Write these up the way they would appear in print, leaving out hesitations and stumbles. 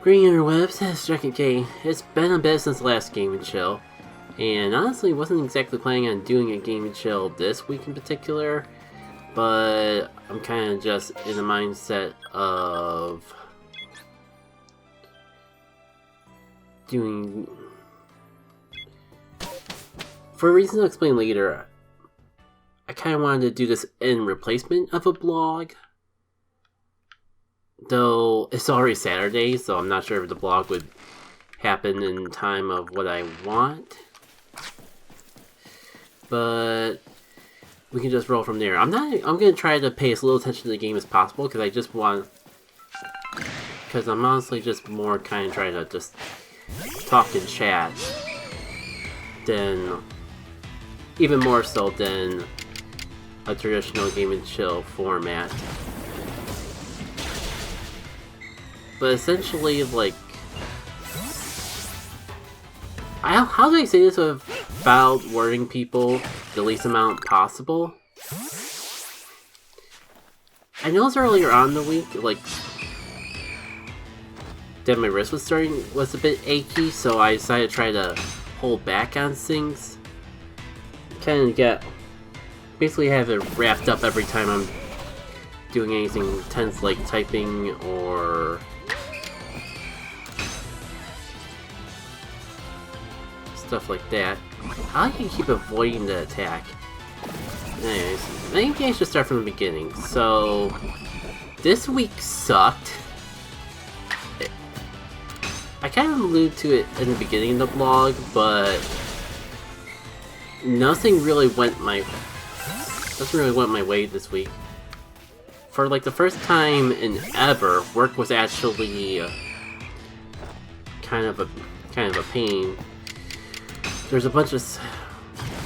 Green interwebs, Second K. It's been a bit since the last Game and Chill, and honestly wasn't exactly planning on doing a Game and Chill this week in particular, but I'm kind of just in the mindset of doing... For reasons I'll explain later, I kind of wanted to do this in replacement of a blog. Though it's already Saturday, so I'm not sure if the blog would happen in time of what I want. But we can just roll from there. I'm gonna try to pay as little attention to the game as possible because I just want. Because I'm honestly just more kind of trying to just talk and chat than, even more so than a traditional Game and Chill format. But essentially, like, how do I say this without worrying people the least amount possible? I noticed earlier on in the week, like, that my wrist was a bit achy, so I decided to try to hold back on things. Kind of basically have it wrapped up every time I'm doing anything intense like typing or stuff like that. How do you keep avoiding the attack? Anyways, maybe I should start from the beginning. So, this week sucked. I kind of alluded to it in the beginning of the blog, but nothing really went my way this week. For like the first time in ever, work was actually kind of a pain. There's a bunch of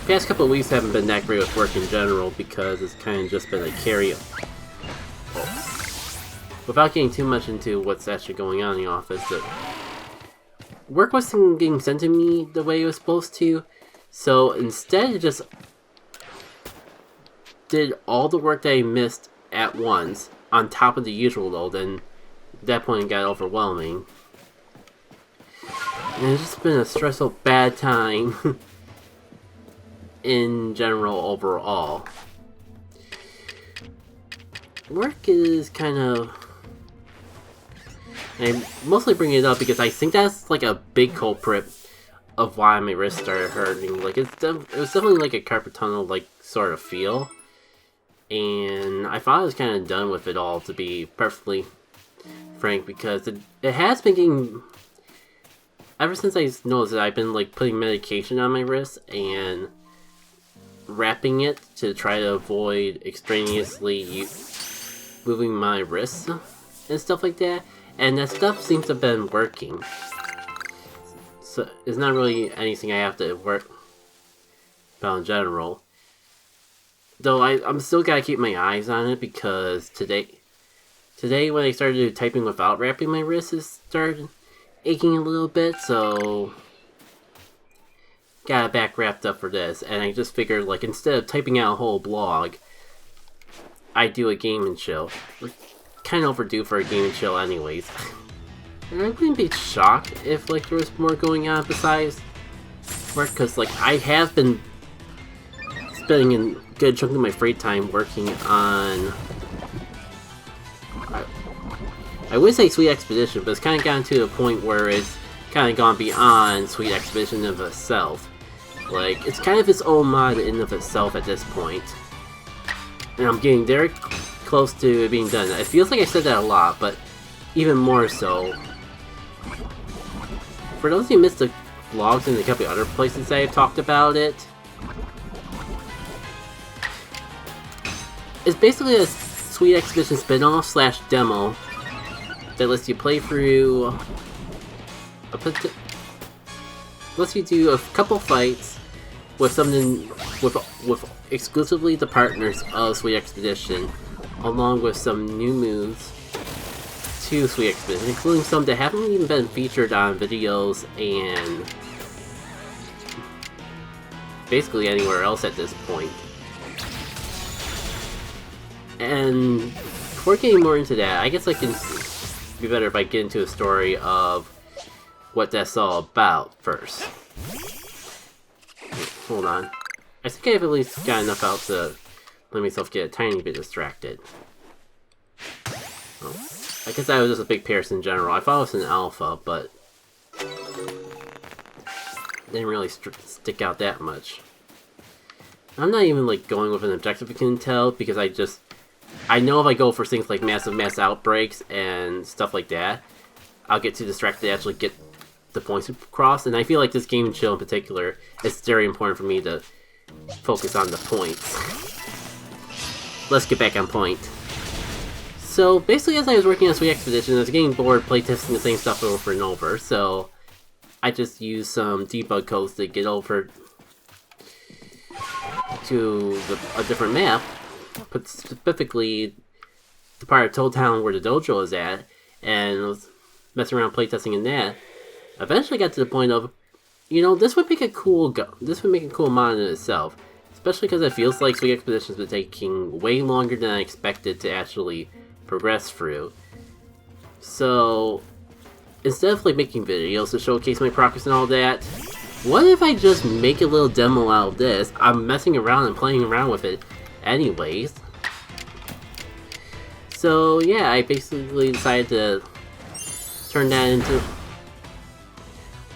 past couple of weeks haven't been that great with work in general because it's kind of just been a carry. Without getting too much into what's actually going on in the office, the work wasn't getting sent to me the way it was supposed to. So instead, it just did all the work that I missed at once on top of the usual load, and at that point it got overwhelming. And it's just been a stressful bad time in general overall. Work is kind of... I mostly bring it up because I think that's like a big culprit of why my wrist started hurting. Like it was definitely like a carpal tunnel like sort of feel. And I thought I was kind of done with it all, to be perfectly frank, because it has been getting... Ever since I noticed that I've been like putting medication on my wrist and wrapping it to try to avoid extraneously moving my wrists and stuff like that, and that stuff seems to have been working. So it's not really anything I have to work about in general. Though I'm still gotta keep my eyes on it because today when I started typing without wrapping my wrists, it started aching a little bit, so got it back wrapped up for this. And I just figured, like, instead of typing out a whole blog, I do a Game and Chill. We're kind of overdue for a Game and Chill anyways. And I wouldn't be shocked if, like, there was more going on besides work, because, like, I have been spending a good chunk of my free time working on... I would say Sweet Expedition, but it's kind of gotten to the point where it's kind of gone beyond Sweet Expedition of itself. Like, it's kind of its own mod in of itself at this point. And I'm getting very close to it being done. It feels like I said that a lot, but even more so. For those who missed the vlogs and a couple of other places that I've talked about it, it's basically a Sweet Expedition spin-off slash demo that lets you play through lets you do a couple fights with something with exclusively the partners of Sweet Expedition, along with some new moves to Sweet Expedition, including some that haven't even been featured on videos and basically anywhere else at this point. And before getting more into that, I guess I can be better if I get into a story of what that's all about first. Hold on. I think I've at least got enough out to let myself get a tiny bit distracted. Oh, I guess that was just a big Pierce in general. I thought it was an alpha, but didn't really stick out that much. I'm not even like going with an objective, you can tell, because I know if I go for things like massive mass outbreaks and stuff like that, I'll get too distracted to actually get the points across, and I feel like this game chill in particular, it's very important for me to focus on the points. Let's get back on point. So basically, as I was working on Sweet Expedition, I was getting bored playtesting the same stuff over and over, so I just used some debug codes to get over to a different map, but specifically the part of Toad Town where the dojo is at, and was messing around playtesting in that. Eventually got to the point of, you know, this would make a cool mod in itself, especially because it feels like Sweet Expedition's been taking way longer than I expected to actually progress through. So instead of like making videos to showcase my progress and all that, what if I just make a little demo out of this? I'm messing around and playing around with it anyways. So yeah, I basically decided to turn that into,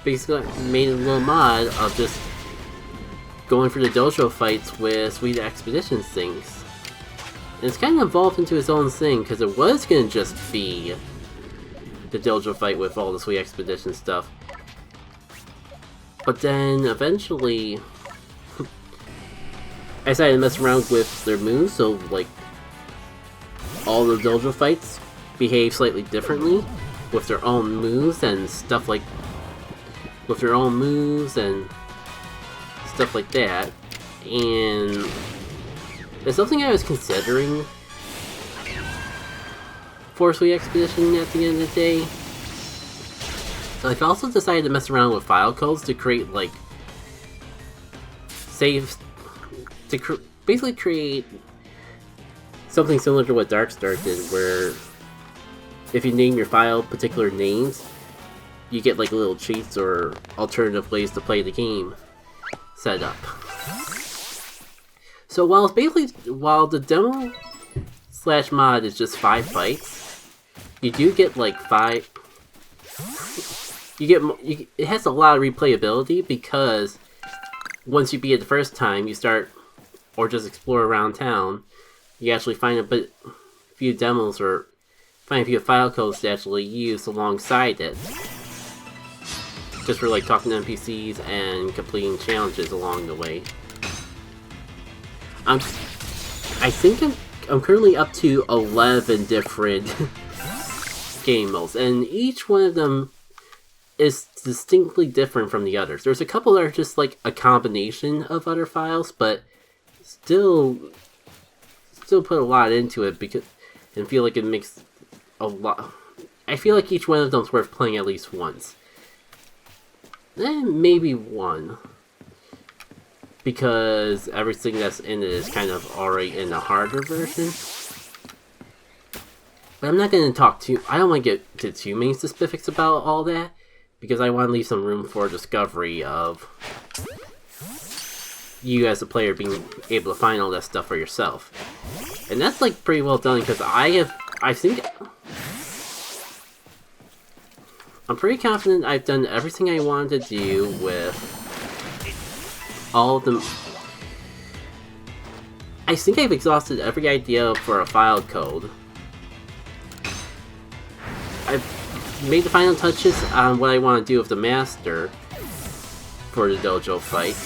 basically made a little mod of just going for the dojo fights with Sweet Expedition things. And it's kind of evolved into its own thing, because it was going to just be the dojo fight with all the Sweet Expedition stuff. But then, eventually, I decided to mess around with their moves, so, like, all the dojo fights behave slightly differently, with their own moves and stuff like that. And there's something I was considering for Sweet Expedition at the end of the day. I've also decided to mess around with file codes to create, like, saves, to basically create something similar to what Darkstar did, where if you name your file particular names, you get, like, little cheats or alternative ways to play the game set up. So while the demo / mod is just 5 fights, you do get, like, it has a lot of replayability, because once you beat it the first time, you start, or just explore around town, you actually find a few demos or find a few file codes to actually use alongside it. Just for like talking to NPCs and completing challenges along the way. I think I'm currently up to 11 different game modes, and each one of them is distinctly different from the others. There's a couple that are just like a combination of other files, but still put a lot into it and feel like it makes a lot. I feel like each one of them is worth playing at least once. Maybe one, because everything that's in it is kind of already in the harder version. But I'm not going to talk I don't want to get to too many specifics about all that, because I want to leave some room for discovery of you as a player being able to find all that stuff for yourself. And that's like pretty well done, because I'm pretty confident I've done everything I wanted to do with all of them. I think I've exhausted every idea for a file code. I've made the final touches on what I want to do with the master for the dojo fight.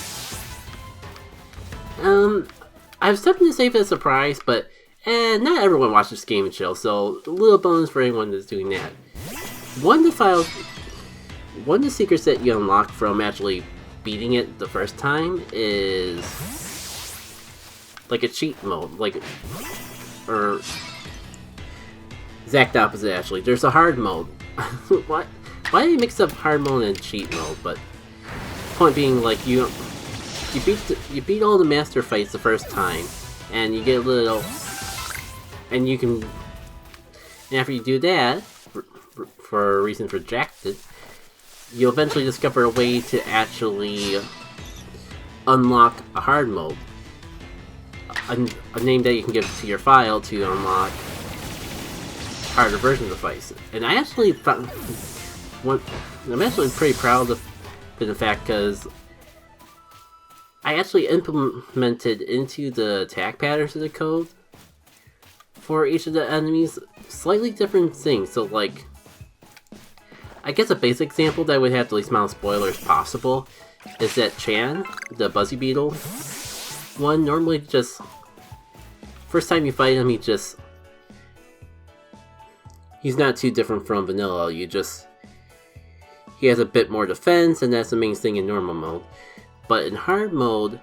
I was tempted to save it as a surprise, but not everyone watches this game and chill, so a little bonus for anyone that's doing that. One of the secrets that you unlock from actually beating it the first time is like a cheat mode, or exact opposite actually. There's a hard mode. Why do you mix up hard mode and cheat mode? But point being, like, you beat all the master fights the first time, and you get a little, and after you do that, for reasons rejected, you'll eventually discover a way to actually unlock a hard mode. A name that you can give to your file to unlock harder versions of Vice. And I actually found I'm actually pretty proud of the fact, because I actually implemented into the attack patterns of the code for each of the enemies slightly different things. So like, I guess a basic example that would have the least amount of spoilers possible is that Chan, the Buzzy Beetle one, normally just first time you fight him, he's not too different from vanilla. He has a bit more defense, and that's the main thing in normal mode. But in hard mode,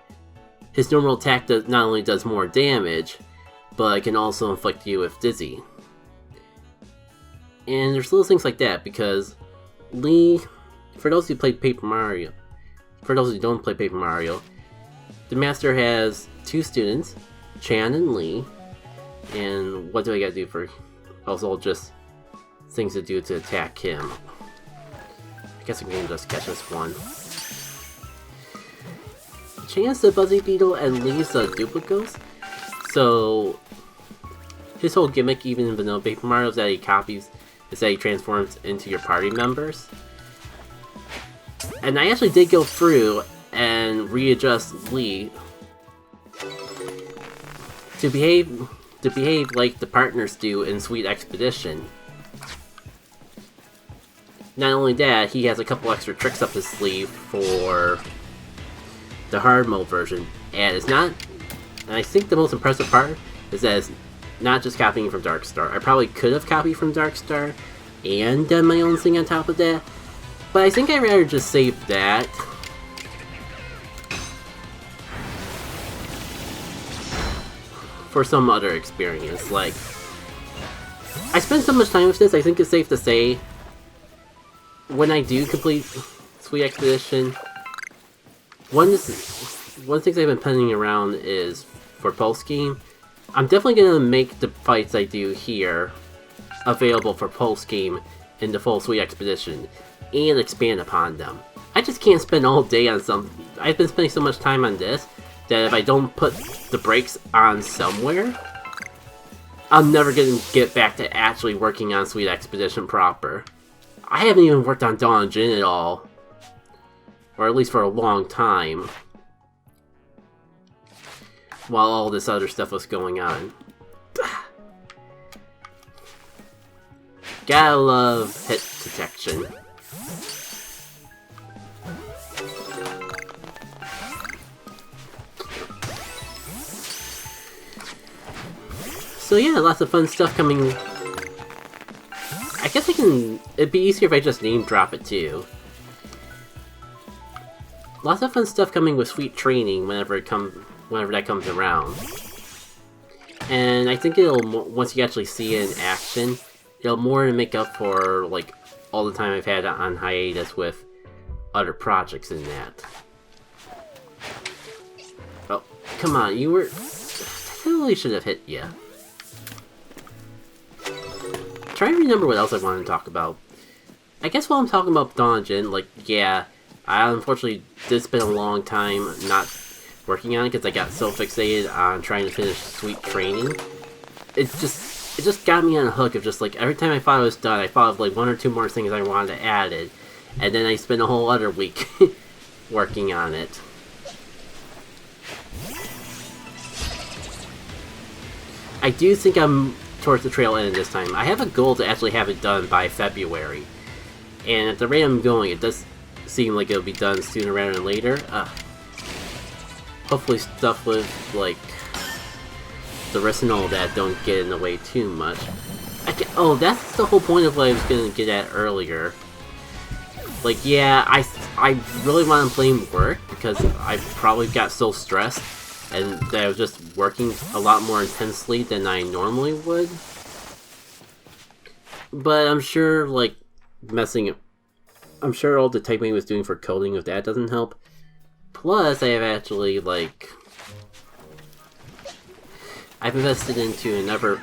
his normal attack not only does more damage, but it can also inflict you with Dizzy. And there's little things like that, because Lee, for those who play Paper Mario, for those who don't play Paper Mario, the master has two students, Chan and Lee, and what do I gotta do for also just things to do to attack him? I guess I can just catch this one. Chan's the Buzzy Beetle and Lee's the Duplicos. So his whole gimmick, even in vanilla Paper Mario, is that he transforms into your party members. And I actually did go through and readjust Lee to behave like the partners do in Sweet Expedition. Not only that, he has a couple extra tricks up his sleeve for the hard mode version, and I think the most impressive part is that it's not just copying from Darkstar. I probably could have copied from Darkstar and done my own thing on top of that, but I think I'd rather just save that for some other experience. Like, I spent so much time with this, I think it's safe to say, when I do complete Sweet Expedition, one thing I've been penning around is for post-game. I'm definitely going to make the fights I do here available for post-game in the full Sweet Expedition, and expand upon them. I just can't spend all day on I've been spending so much time on this, that if I don't put the brakes on somewhere, I'm never going to get back to actually working on Sweet Expedition proper. I haven't even worked on Dawn Jin at all. Or at least for a long time. While all this other stuff was going on. Gotta love hit detection. So yeah, lots of fun stuff coming. I guess it'd be easier if I just name drop it too. Lots of fun stuff coming with Sweet Training whenever that comes around. And I think once you actually see it in action, it'll more to make up for like all the time I've had on hiatus with other projects in that. Oh, come on, I totally should have hit you. Try to remember what else I wanted to talk about. I guess while I'm talking about Dawn Jin, like, yeah, I unfortunately did spend a long time not working on it because I got so fixated on trying to finish Sweet Training. It just got me on a hook of just like, every time I thought it was done, I thought of like one or two more things I wanted to add it, and then I spent a whole other week working on it. I do think I'm towards the trail end this time. I have a goal to actually have it done by February, and at the rate I'm going, it does seem like it'll be done sooner rather than later. Hopefully stuff with like the rest and all that don't get in the way too much. Oh, that's the whole point of what I was gonna get at earlier. Like, yeah, I really want to blame work because I probably got so stressed and that I was just working a lot more intensely than I normally would. But I'm sure, like, I'm sure all the typing I was doing for coding with that doesn't help. Plus, I have actually, like, I've invested into another.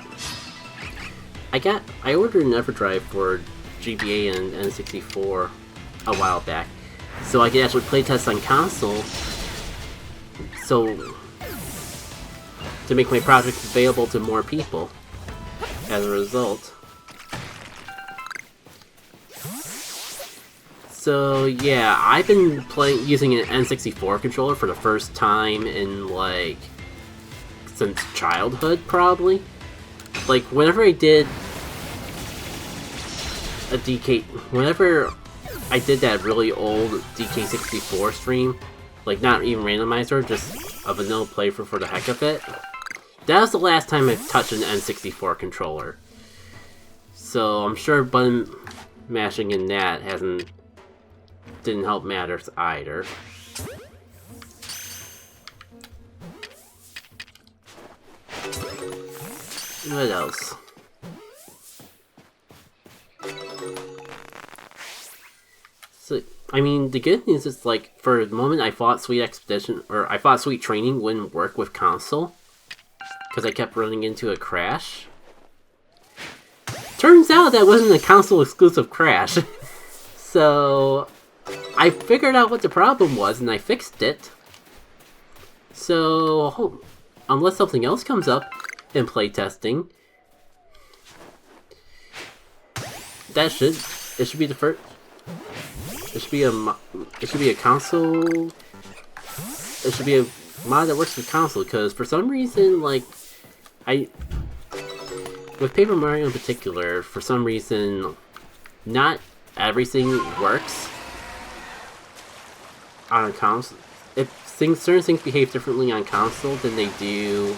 I ordered an EverDrive for GBA and N64 a while back, so I could actually playtest on console, so to make my project available to more people as a result. So yeah, I've been using an N64 controller for the first time in like since childhood, probably. Like whenever I did whenever I did that really old DK64 stream, like not even randomizer, just a vanilla playthrough for the heck of it, that was the last time I've touched an N64 controller. So I'm sure button mashing in that didn't help matters either. What else? So, I mean, the good news is, like, for the moment I thought Sweet Expedition, or I thought Sweet Training wouldn't work with console, because I kept running into a crash. Turns out that wasn't a console exclusive crash. So I figured out what the problem was and I fixed it. So unless something else comes up in playtesting, it should be the first. It should be a console. It should be a mod that works with console, because for some reason, like, with Paper Mario in particular, for some reason, not everything works on a console. Certain things behave differently on console than they do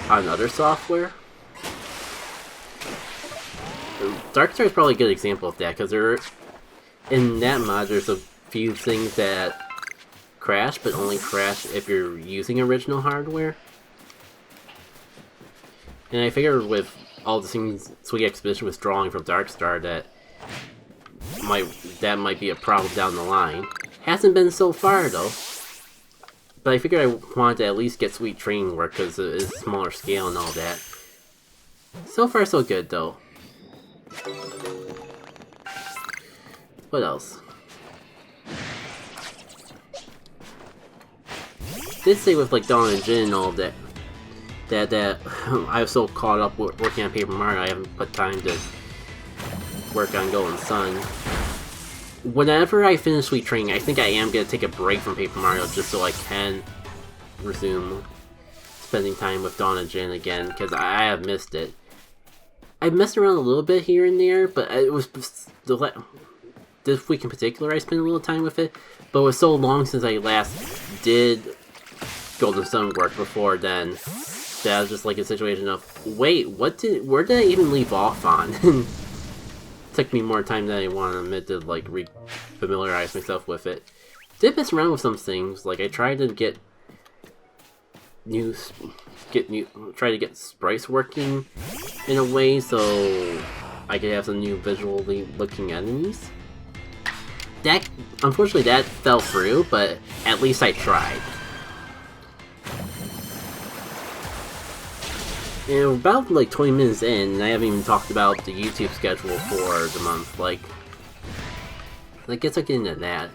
on other software. Darkstar is probably a good example of that, because in that mod there's a few things that crash, but only crash if you're using original hardware. And I figured with all the things Sweet Expedition was drawing from Darkstar that might be a problem down the line. Hasn't been so far though. But I figured I wanted to at least get Sweet Training work because it is smaller scale and all that. So far so good though. What else? Did say with like Dawn and Jin and all that I was so caught up with working on Paper Mario I haven't put time to work on Golden Sun. Whenever I finish Sweet Training, I think I am going to take a break from Paper Mario just so I can resume spending time with Dawn and Jin again, because I have missed it. I messed around a little bit here and there, but it was this week in particular I spent a little time with it, but it was so long since I last did Golden Sun work before then that was just like a situation of, wait, where did I even leave off on? Took me more time than I want to admit to like familiarize myself with it. Did mess around with some things, like I tried to get sprites working in a way so I could have some new visually looking enemies. Unfortunately that fell through, but at least I tried. And we're about like 20 minutes in, and I haven't even talked about the YouTube schedule for the month. Like, I guess I'll get into that.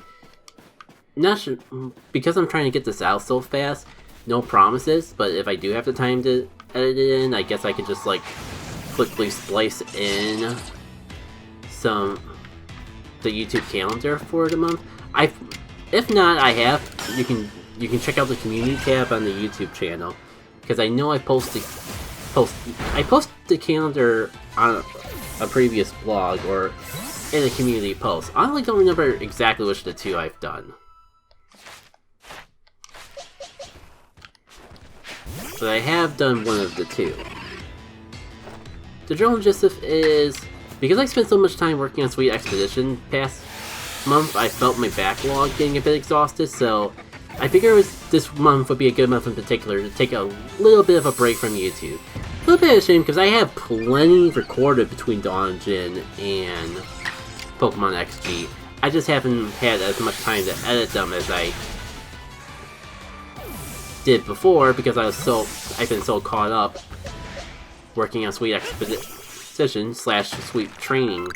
Not sure, because I'm trying to get this out so fast, no promises, but if I do have the time to edit it in, I guess I could just like quickly splice in the YouTube calendar for the month. If not, you can check out the community tab on the YouTube channel, because I know I post the calendar on a previous blog or in a community post. I honestly don't remember exactly which of the two I've done. But I have done one of the two. The general gist is, because I spent so much time working on Sweet Expedition past month, I felt my backlog getting a bit exhausted, so I figured this month would be a good month in particular to take a little bit of a break from YouTube. A little bit of a shame because I have plenty recorded between Dawn and Jin and Pokemon XG. I just haven't had as much time to edit them as I did before because I've been so caught up working on Sweet Expedition. session slash sweep training,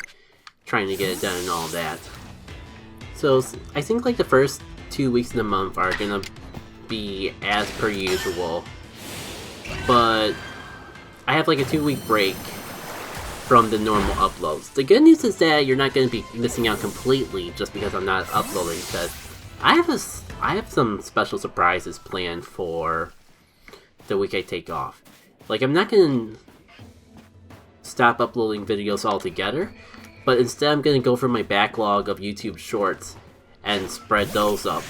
trying to get it done and all that. So I think like the first 2 weeks of the month are gonna be as per usual, but I have like a 2-week break from the normal uploads. The good news is that you're not gonna be missing out completely just because I'm not uploading, because I have some special surprises planned for the week I take off. Like, I'm not gonna stop uploading videos altogether, but instead I'm gonna go for my backlog of YouTube shorts and spread those up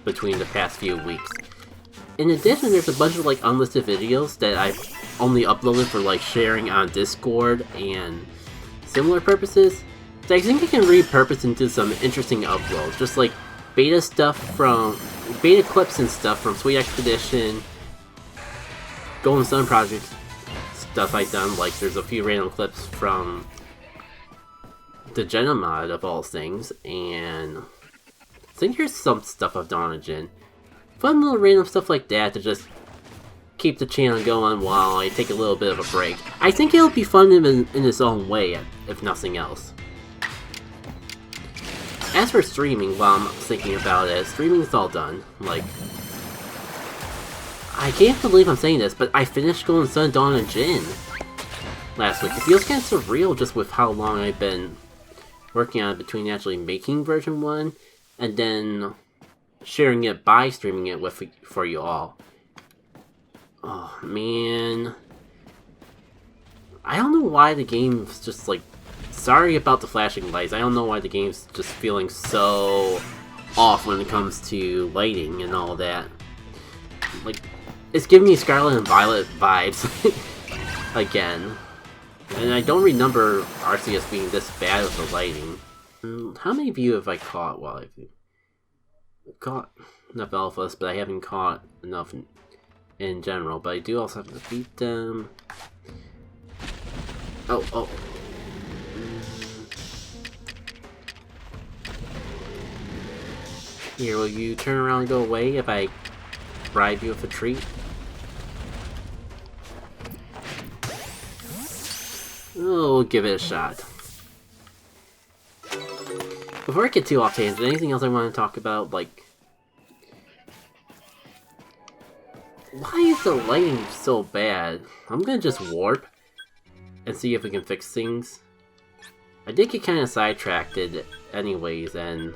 between the past few weeks. In addition, there's a bunch of like unlisted videos that I've only uploaded for like sharing on Discord and similar purposes that I think I can repurpose into some interesting uploads, just like beta clips and stuff from Sweet Expedition, Golden Sun Project stuff I've done. Like there's a few random clips from the Jenna mod of all things, and I think here's some stuff I've done on Jen. Fun little random stuff like that to just keep the channel going while I take a little bit of a break. I think it'll be fun in its own way, if nothing else. As for streaming, while I'm thinking about it, streaming's all done. Like, I can't believe I'm saying this, but I finished Golden Sun, Dawn, and Jin last week. It feels kind of surreal just with how long I've been working on it between actually making version 1 and then sharing it by streaming it for you all. Oh man, I don't know why the game's just like, sorry about the flashing lights, I don't know why the game's just feeling so off when it comes to lighting and all that. Like, it's giving me Scarlet and Violet vibes again. And I don't remember Arceus being this bad with the lighting. How many of you have I caught while I've caught enough alphas, but I haven't caught enough in general, but I do also have to beat them. Oh. Here, will you turn around and go away if I bribe you with a treat? Oh, we'll give it a shot. Before I get too off tangent, anything else I want to talk about? Like, why is the lighting so bad? I'm gonna just warp and see if we can fix things. I did get kind of sidetracked anyways, and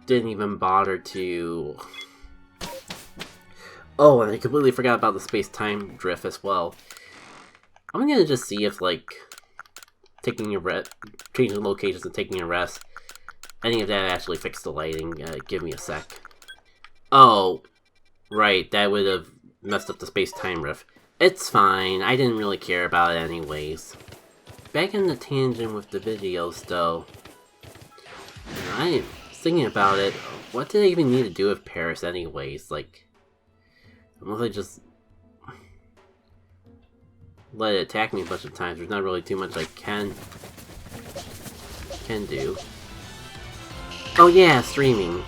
didn't even bother to... Oh, and I completely forgot about the space-time drift as well. I'm gonna just see if, like, taking a rest, changing locations and taking a rest, any of that actually fixed the lighting. Give me a sec. Oh, right, that would have messed up the space-time rift. It's fine, I didn't really care about it anyways. Back in the tangent with the videos, though. I was thinking about it, what did I even need to do with Paris anyways? Like, unless I just let it attack me a bunch of times, there's not really too much I can do. Oh yeah, streaming.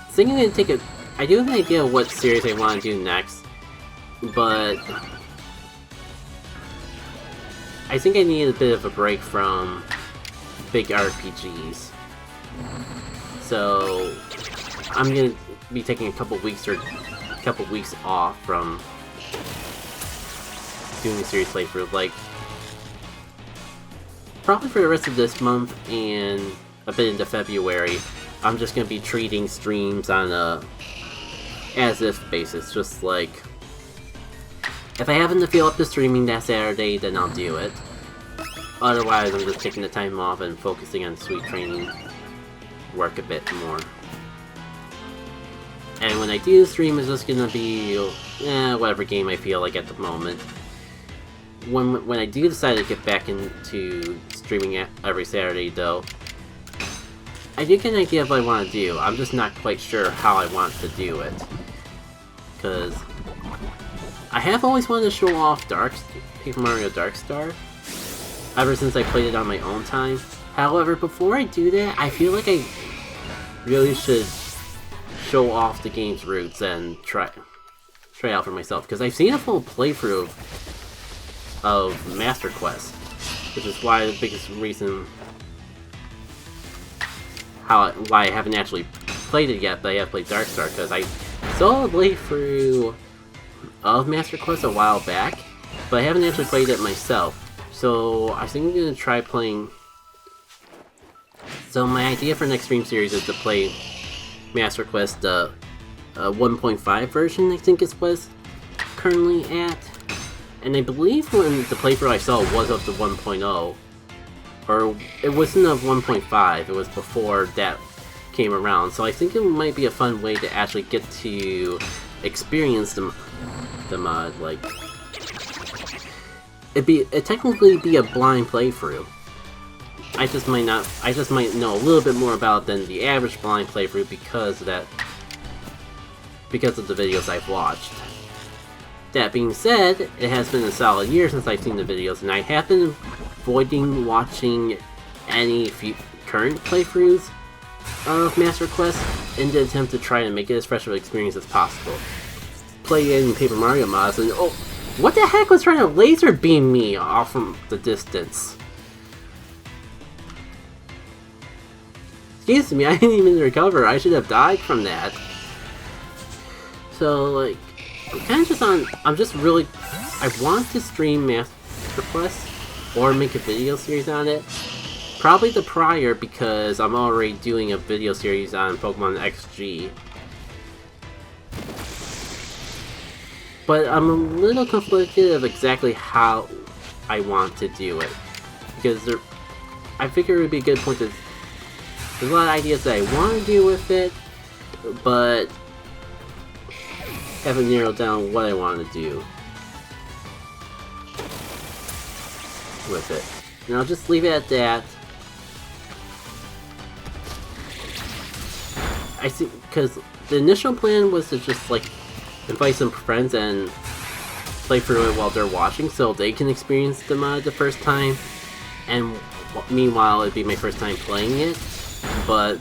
Thinking to take I do have an idea of what series I want to do next, but I think I need a bit of a break from big RPGs. So I'm gonna be taking a couple weeks off from doing a series playthrough, like probably for the rest of this month and a bit into February. I'm just gonna be treating streams on a as-if basis, just like if I happen to feel up to streaming that Saturday, then I'll do it. Otherwise, I'm just taking the time off and focusing on Sweet Training work a bit more. And when I do stream, it's just gonna be whatever game I feel like at the moment. When I do decide to get back into streaming every Saturday, though, I do get an idea of what I want to do. I'm just not quite sure how I want to do it. Because I have always wanted to show off Paper Mario Darkstar ever since I played it on my own time. However, before I do that, I feel like I really should show off the game's roots and try out for myself. Because I've seen a full playthrough of Master Quest, which is why the biggest reason why I haven't actually played it yet, but I have played Darkstar, because I saw a playthrough of Master Quest a while back, but I haven't actually played it myself. So I think I'm going to try playing... So my idea for next stream series is to play Master Quest 1.5 version, I think it was currently at. And I believe when the playthrough I saw was of the 1.0, or it wasn't of 1.5, it was before that came around. So I think it might be a fun way to actually get to experience the mod. Like, it'd technically be a blind playthrough. I just might know a little bit more about it than the average blind playthrough because of the videos I've watched. That being said, it has been a solid year since I've seen the videos, and I have been avoiding watching any current playthroughs of Master Quest in the attempt to try to make it as fresh of an experience as possible. Play any Paper Mario mods, and oh, what the heck was trying to laser beam me off from the distance? Excuse me, I didn't even recover. I should have died from that. So, like, I want to stream Master Quest or make a video series on it. Probably the prior, because I'm already doing a video series on Pokemon XG. But I'm a little conflicted of exactly how I want to do it. Because I figure it would be a good point to... There's a lot of ideas that I want to do with it, but haven't narrowed down what I want to do with it. And I'll just leave it at that. I think, because the initial plan was to just, like, invite some friends and play through it while they're watching so they can experience the mod the first time, and meanwhile it'd be my first time playing it, but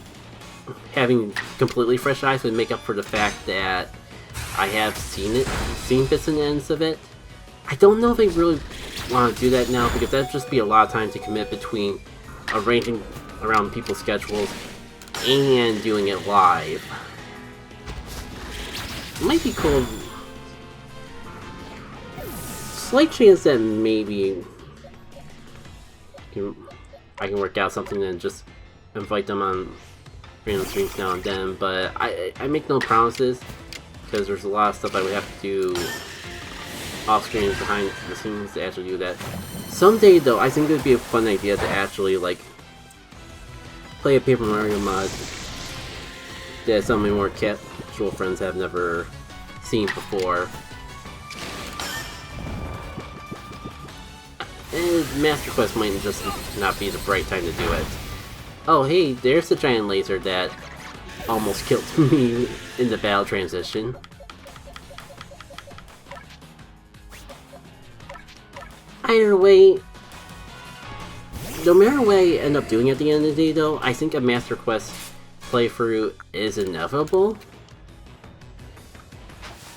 having completely fresh eyes would make up for the fact that I have seen bits and ends of it. I don't know if I really want to do that now, because that'd just be a lot of time to commit between arranging around people's schedules and doing it live. It might be cool. Slight chance that maybe I can work out something and just invite them on random streams now and then, but I make no promises, because there's a lot of stuff I would have to do off screen and behind the scenes to actually do that. Someday though, I think it would be a fun idea to actually, like, play a Paper Mario mod that some of my more casual friends have never seen before. And Master Quest might just not be the right time to do it. Oh hey, there's the giant laser that almost killed me in the battle transition. Either way, no matter what I end up doing at the end of the day though, I think a Master Quest playthrough is inevitable.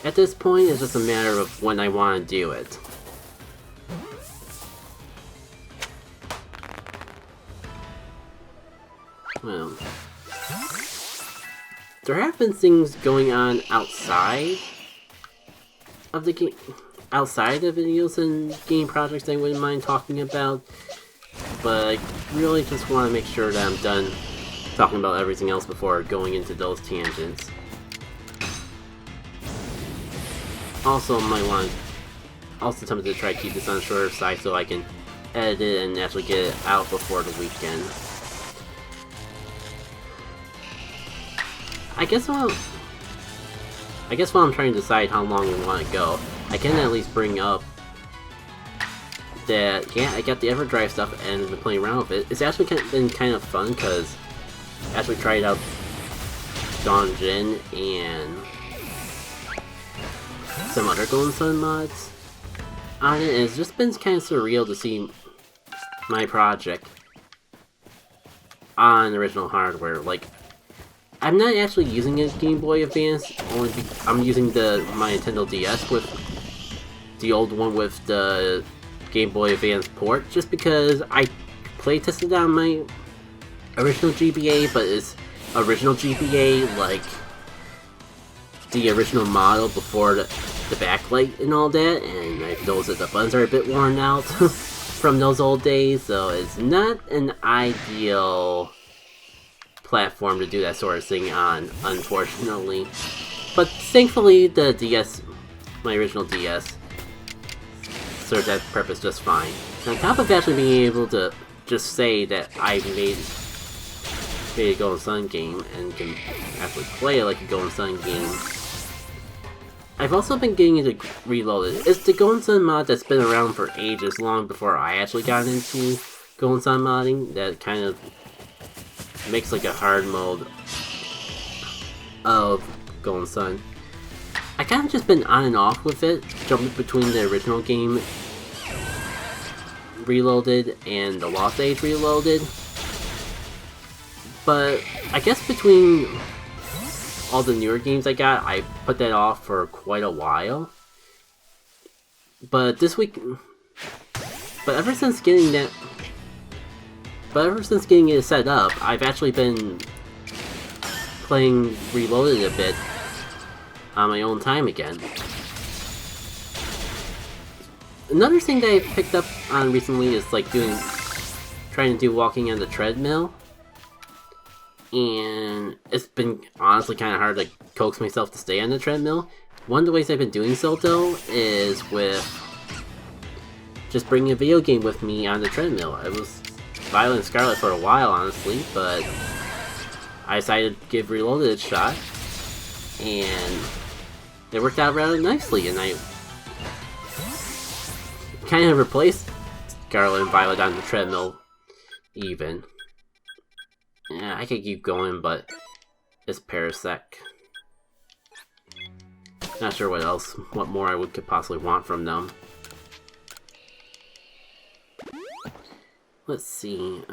At this point, it's just a matter of when I want to do it. Well, there have been things going on outside of the game, outside of videos and game projects I wouldn't mind talking about, but I really just want to make sure that I'm done talking about everything else before going into those tangents. Also, tempted to try to keep this on the shorter side so I can edit it and actually get it out before the weekend. I guess while I'm trying to decide how long I want to go, I can at least bring up that, yeah, I got the EverDrive stuff and been playing around with it. It's actually been kind of fun, because I actually tried out Dawn Jin and some other Golden Sun mods on it, and it's just been kind of surreal to see my project on original hardware. Like, I'm not actually using a Game Boy Advance, I'm using my Nintendo DS with the old one with the Game Boy Advance port, just because I play tested on my original GBA, but it's original GBA, like the original model before the backlight and all that, and I noticed that the buttons are a bit worn out from those old days, so it's not an ideal platform to do that sort of thing on, unfortunately. But thankfully, the DS, my original DS, served that purpose just fine. And on top of actually being able to just say that I made a Golden Sun game and can actually play it like a Golden Sun game, I've also been getting into Reloaded. It's the Golden Sun mod that's been around for ages, long before I actually got into Golden Sun modding, that kind of makes like a hard mode of Golden Sun. I kind of just been on and off with it, jumping between the original game Reloaded and the Lost Age Reloaded. But I guess between all the newer games I got, I put that off for quite a while. But this week, ever since getting it set up, I've actually been playing Reloaded a bit on my own time again. Another thing that I picked up on recently is like trying to do walking on the treadmill. And it's been honestly kind of hard to coax myself to stay on the treadmill. One of the ways I've been doing so, though, is with just bringing a video game with me on the treadmill. I was Violet and Scarlet for a while, honestly, but I decided to give Reloaded a shot, and it worked out rather nicely, and I kind of replaced Scarlet and Violet on the treadmill, even. Yeah, I could keep going, but it's Parasec. Not sure what more I could possibly want from them. Let's see,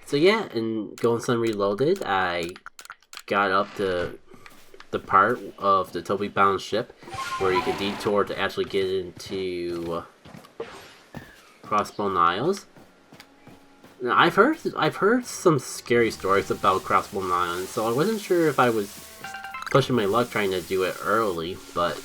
so yeah, in Golden Sun Reloaded, I got up to the part of the Toby bound ship where you can detour to actually get into Crossbone Isles. Now, I've heard some scary stories about Crossbone Island, so I wasn't sure if I was pushing my luck trying to do it early, but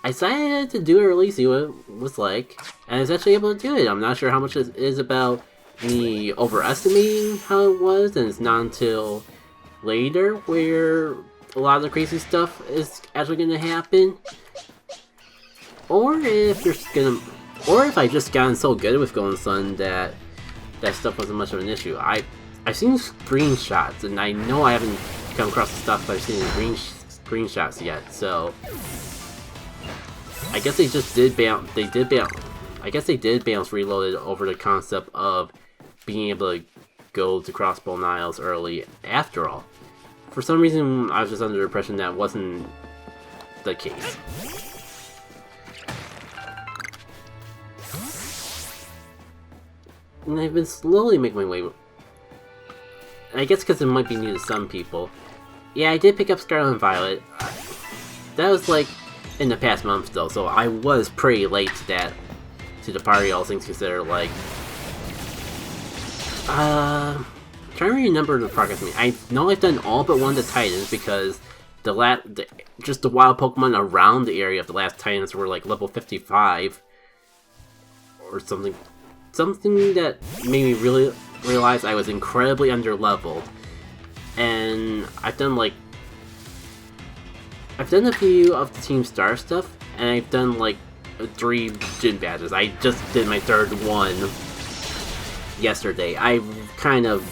I decided to do it early, see what it was like, and I was actually able to do it. I'm not sure how much it is about me overestimating how it was, and it's not until later where a lot of the crazy stuff is actually going to happen, or if I just gotten so good with Golden Sun that stuff wasn't much of an issue. I've seen screenshots, and I know I haven't come across the stuff I've seen in screenshots yet, so I guess they just did bounce. I guess they did bounce Reloaded over the concept of being able to go to Crossbone Isles early after all. For some reason, I was just under the impression that wasn't the case. And I've been slowly making my way. I guess because it might be new to some people. Yeah, I did pick up Scarlet and Violet. That was like in the past month though, so I was pretty late to the party, all things considered. Like, trying to remember the progress. I know I've done all but one of the Titans because just the wild Pokemon around the area of the last Titans were like level 55 or something. Something that made me really realize I was incredibly underleveled. And I've done a few of the Team Star stuff, and I've done like 3 gym badges. I just did my 3rd one yesterday. I kind of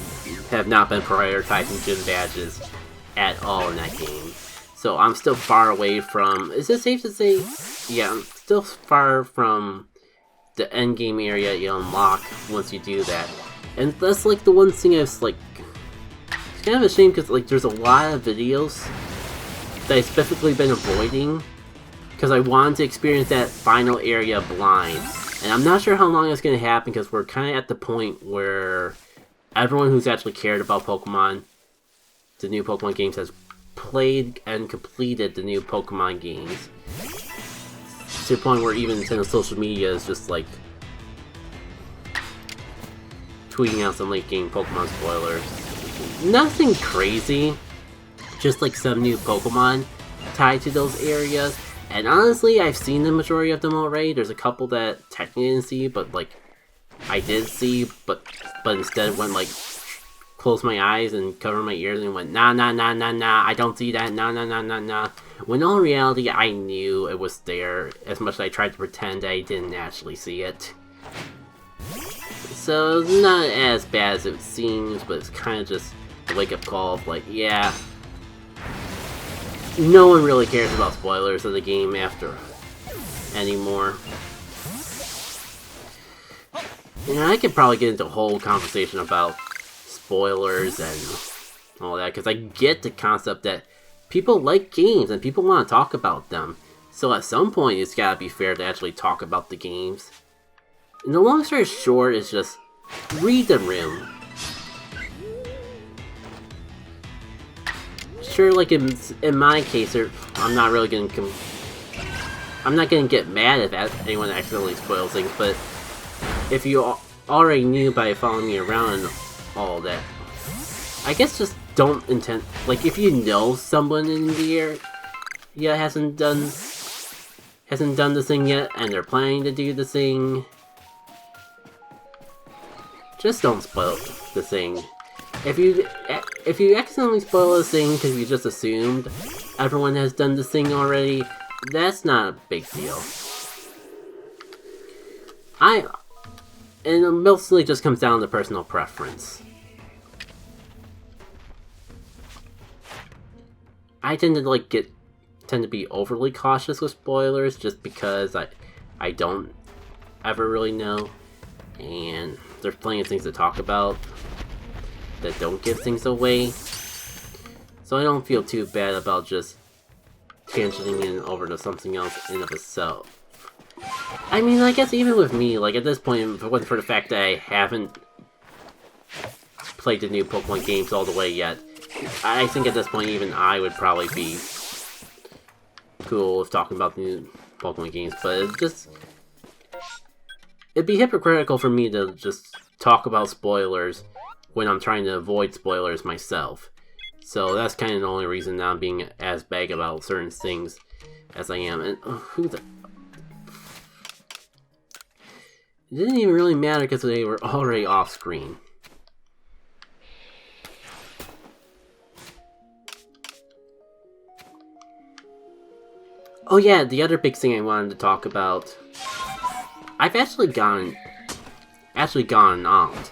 have not been prioritizing gym badges at all in that game. So I'm still far away from... Is it safe to say? Yeah, I'm still far from the endgame area you unlock once you do that. And that's like the one thing I was like... It's kind of a shame because like there's a lot of videos that I've specifically been avoiding because I wanted to experience that final area blind. And I'm not sure how long it's going to happen because we're kind of at the point where everyone who's actually cared about Pokemon, the new Pokemon games, has played and completed the new Pokemon games. to the point where even Nintendo social media is just like tweeting out some late game Pokemon spoilers. Nothing crazy, just like some new Pokemon tied to those areas. And honestly, I've seen the majority of them already. There's a couple that technically didn't see, but like I did see, but instead went like close my eyes and cover my ears and went nah, I don't see that, nah. When in reality, I knew it was there, as much as I tried to pretend I didn't actually see it. So it's not as bad as it seems, but it's kind of just a wake-up call of like, yeah, no one really cares about spoilers of the game after anymore. You know, I could probably get into a whole conversation about spoilers and all that, because I get the concept that people like games and people want to talk about them. So at some point, it's gotta be fair to actually talk about the games. And the long story short is just read the room. Sure, like in my case, I'm not really gonna I'm not gonna get mad if anyone accidentally spoils things, but if you already knew by following me around and all that, I guess just don't intend. Like, if you know someone in the area hasn't done the thing yet, and they're planning to do the thing, just don't spoil the thing. If you accidentally spoil a thing because you just assumed everyone has done the thing already, that's not a big deal. And it mostly just comes down to personal preference. I tend to be overly cautious with spoilers just because I don't ever really know, and there's plenty of things to talk about that don't give things away, so I don't feel too bad about just tangenting in over to something else in of itself. I mean, I guess even with me, like at this point, if it wasn't for the fact that I haven't played the new Pokemon games all the way yet, I think at this point even I would probably be cool with talking about the new Pokemon games, but it'd be hypocritical for me to just talk about spoilers when I'm trying to avoid spoilers myself. So that's kind of the only reason that I'm being as vague about certain things as I am. And it didn't even really matter because they were already off screen. Oh yeah, the other big thing I wanted to talk about. I've actually gone out.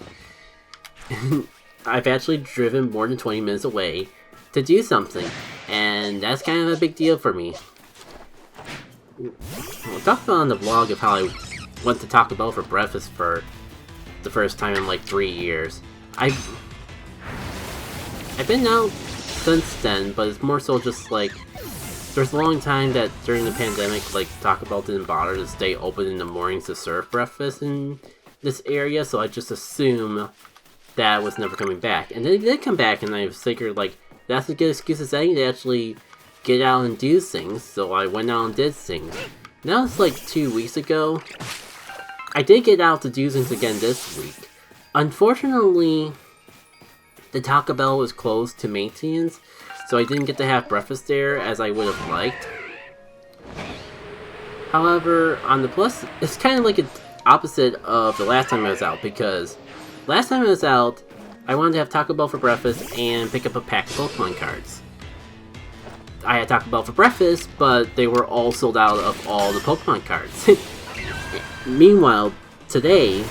I've actually driven more than 20 minutes away to do something, and that's kind of a big deal for me. I'll talk about on the vlog of how I went to Taco Bell for breakfast for the first time in like 3 years. I've been out since then, but it's more so just like there's a long time that during the pandemic, like Taco Bell didn't bother to stay open in the mornings to serve breakfast in this area, so I just assume that was never coming back. And then it did come back, and I figured like that's a good excuse as any to actually get out and do things, so I went out and did things. That was like 2 weeks ago. I did get out to do things again this week. Unfortunately, the Taco Bell was closed to maintenance, so I didn't get to have breakfast there as I would have liked. However, on the plus, it's kind of like an opposite of the last time I was out, because last time I was out, I wanted to have Taco Bell for breakfast and pick up a pack of Pokemon cards. I had Taco Bell for breakfast, but they were all sold out of all the Pokemon cards. Meanwhile, today,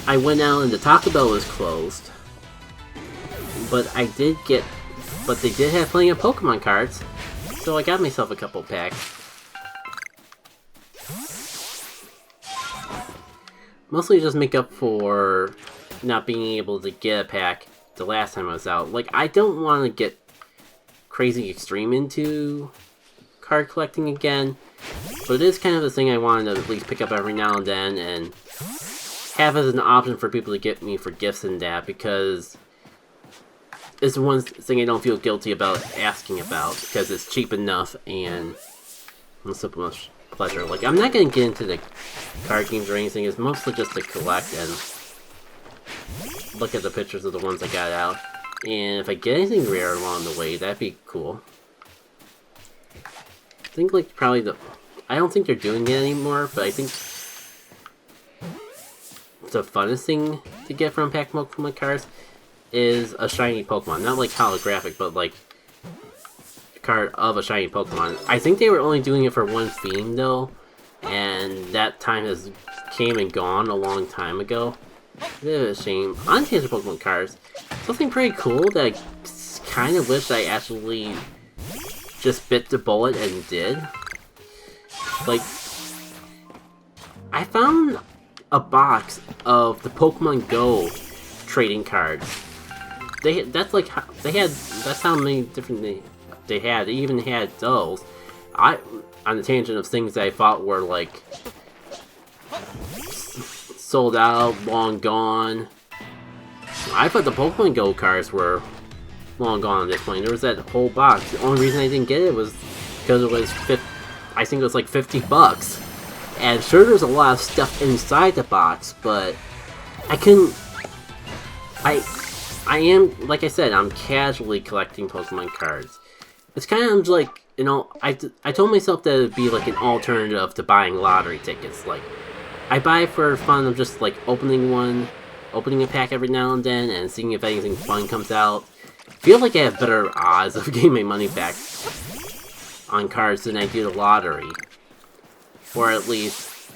I went out and the Taco Bell was closed, but they did have plenty of Pokemon cards, so I got myself a couple packs. Mostly just make up for not being able to get a pack the last time I was out. Like, I don't want to get crazy extreme into card collecting again, but it is kind of the thing I wanted to at least pick up every now and then and have as an option for people to get me for gifts and that, because it's the one thing I don't feel guilty about asking about, because it's cheap enough and pleasure. Like, I'm not gonna get into the card games or anything. It's mostly just to collect and look at the pictures of the ones I got out. And if I get anything rare along the way, that'd be cool. I think, like, probably I don't think they're doing it anymore, but I think the funnest thing to get from pack Pokemon cards is a shiny Pokemon. Not like holographic, but like a card of a shiny Pokemon. I think they were only doing it for one theme though, and that time has came and gone a long time ago. Bit of a shame. On Taser Pokemon cards, something pretty cool that I kind of wish I actually just bit the bullet and did. Like, I found a box of the Pokemon Go trading cards. That's how many different they had. They even had those. On the tangent of things that I thought were like sold out, long gone. I thought the Pokemon Go cards were long gone at this point. There was that whole box. The only reason I didn't get it was because it was I think it was like $50. And sure, there's a lot of stuff inside the box, but I couldn't. I am, like I said, I'm casually collecting Pokemon cards. It's kind of like, you know, I told myself that it would be like an alternative to buying lottery tickets. Like, I buy for fun of just like opening a pack every now and then and seeing if anything fun comes out. I feel like I have better odds of getting my money back on cards than I do the lottery. Or at least,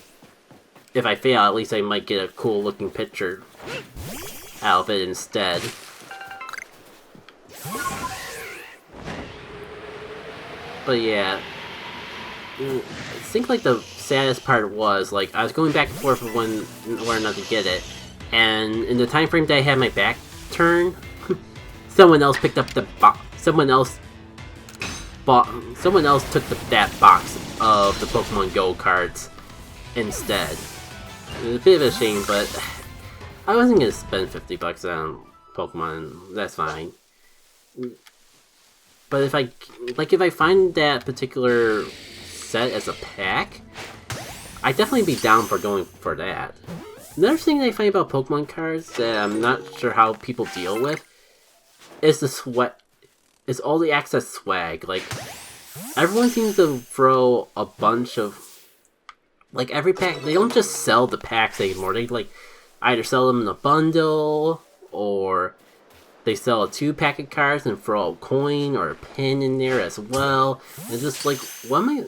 if I fail, at least I might get a cool looking picture out of it instead. But yeah, I think like the saddest part was, like, I was going back and forth with whether or not to get it, and in the time frame that I had my back turn, someone else picked up the box. Someone else took that box of the Pokemon Go cards instead. It was a bit of a shame, but I wasn't gonna spend $50 on Pokemon. That's fine. But if I find that particular set as a pack, I'd definitely be down for going for that. Another thing that I find about Pokemon cards that I'm not sure how people deal with is is all the access swag. Like, everyone seems to throw a bunch of, like, every pack. They don't just sell the packs anymore. They like either sell them in a bundle, or they sell a 2-pack of cards and throw a coin or a pin in there as well. And just like, what am I?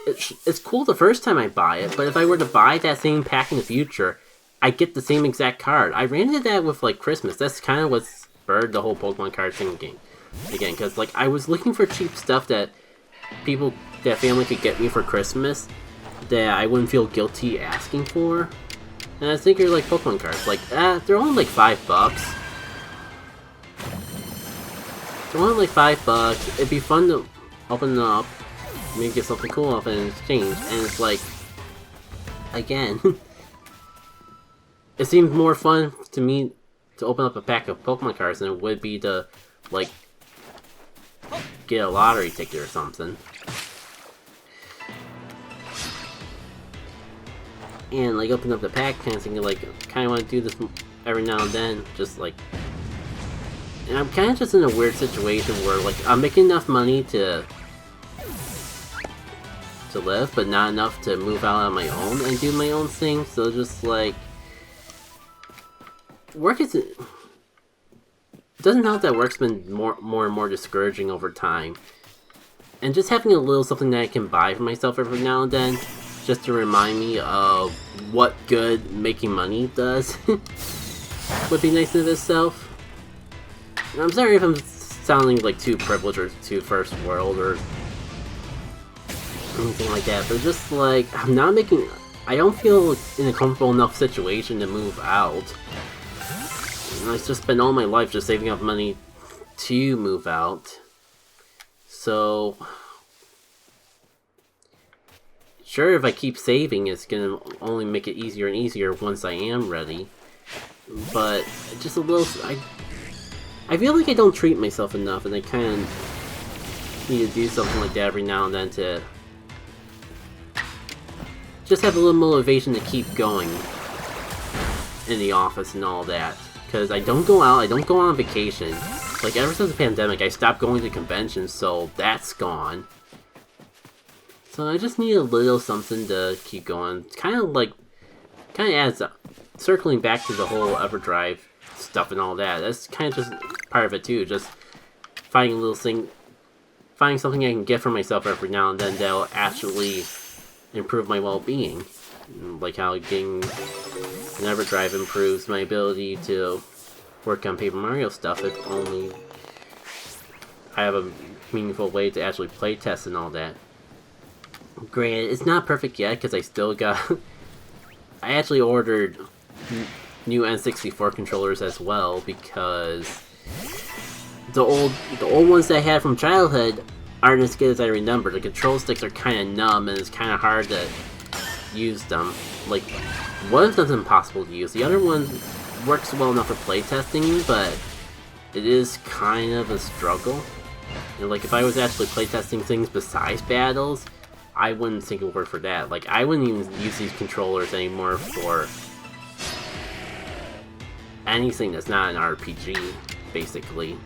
It's cool the first time I buy it, but if I were to buy that same pack in the future, I get the same exact card. I ran into that with like Christmas. That's kind of what spurred the whole Pokemon card thing again, because like I was looking for cheap stuff that family could get me for Christmas that I wouldn't feel guilty asking for. And I think you're like Pokemon cards, like they're only like $5. They're only like $5. It'd be fun to open them up, maybe get something cool off in exchange. And it's like, again, it seems more fun to me to open up a pack of Pokemon cards than it would be to like get a lottery ticket or something. And like open up the pack, kind of thinking like, kind of want to do this every now and then, just like. And I'm kind of just in a weird situation where like I'm making enough money to live, but not enough to move out on my own and do my own thing. So just like, work isn't. It doesn't help that work's been more and more discouraging over time. And just having a little something that I can buy for myself every now and then, just to remind me of what good making money does, would be nice in itself. And I'm sorry if I'm sounding like too privileged or too first world or anything like that, but just like, I don't feel in a comfortable enough situation to move out. And I just spent all my life just saving up money to move out. So, sure, if I keep saving, it's gonna only make it easier and easier once I am ready. But just a little, I feel like I don't treat myself enough, and I kind of need to do something like that every now and then to just have a little motivation to keep going in the office and all that. Because I don't go out, I don't go on vacation. Like, ever since the pandemic, I stopped going to conventions, so that's gone. So I just need a little something to keep going. It's kind of adds up. Circling back to the whole Everdrive stuff and all that, that's kind of just part of it too. Just finding a little thing, finding something I can get for myself every now and then that'll actually improve my well-being. Like how getting an Everdrive improves my ability to work on Paper Mario stuff if only I have a meaningful way to actually play test and all that. Granted, it's not perfect yet because I still got... I actually ordered new N64 controllers as well because the old ones that I had from childhood aren't as good as I remember. The control sticks are kind of numb and it's kind of hard to use them. Like, one of them's impossible to use. The other one works well enough for playtesting, but it is kind of a struggle. And like, if I was actually playtesting things besides battles, I wouldn't think it would work for that. Like, I wouldn't even use these controllers anymore for anything that's not an RPG, basically.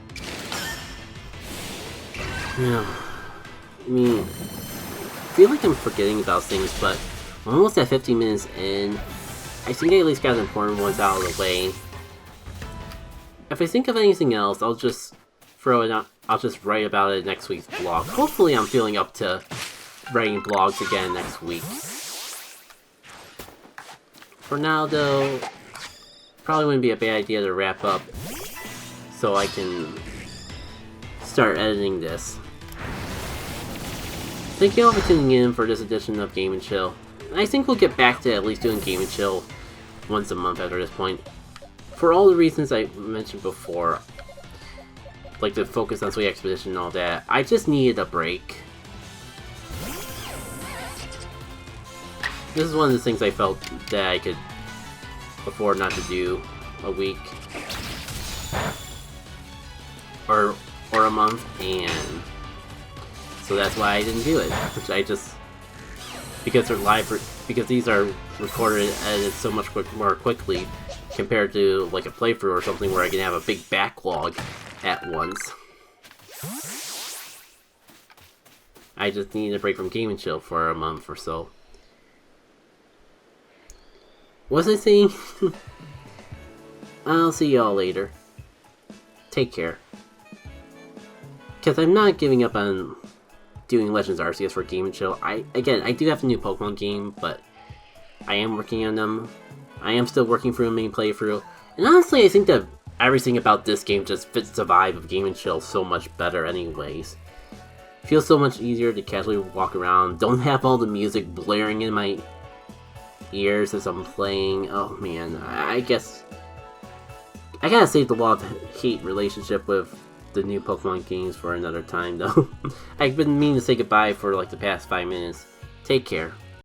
Yeah. I mean, I feel like I'm forgetting about things, but I'm almost at 50 minutes in. I think I at least got the important ones out of the way. If I think of anything else, I'll just throw it out. I'll just write about it in next week's blog. Hopefully I'm feeling up to writing blogs again next week. For now, though, probably wouldn't be a bad idea to wrap up so I can start editing this. Thank you all for tuning in for this edition of Game & Chill. I think we'll get back to at least doing Game & Chill once a month after this point. For all the reasons I mentioned before, like the focus on Sweet Expedition and all that, I just needed a break. This is one of the things I felt that I could afford not to do a week or a month, and so that's why I didn't do it. Which I just, because they're live, because these are recorded and edited so much more quickly compared to like a playthrough or something where I can have a big backlog at once. I just needed a break from Game & Chill for a month or so. What was I saying? I'll see y'all later. Take care. Because I'm not giving up on doing Legends Arceus for Game & Chill. I do have a new Pokemon game, but I am working on them. I am still working through a main playthrough. And honestly, I think that everything about this game just fits the vibe of Game & Chill so much better anyways. Feels so much easier to casually walk around. Don't have all the music blaring in my ears as I'm playing. Oh man, I guess I gotta save the love-hate relationship with the new Pokemon games for another time though. I've been meaning to say goodbye for like the past 5 minutes. Take care.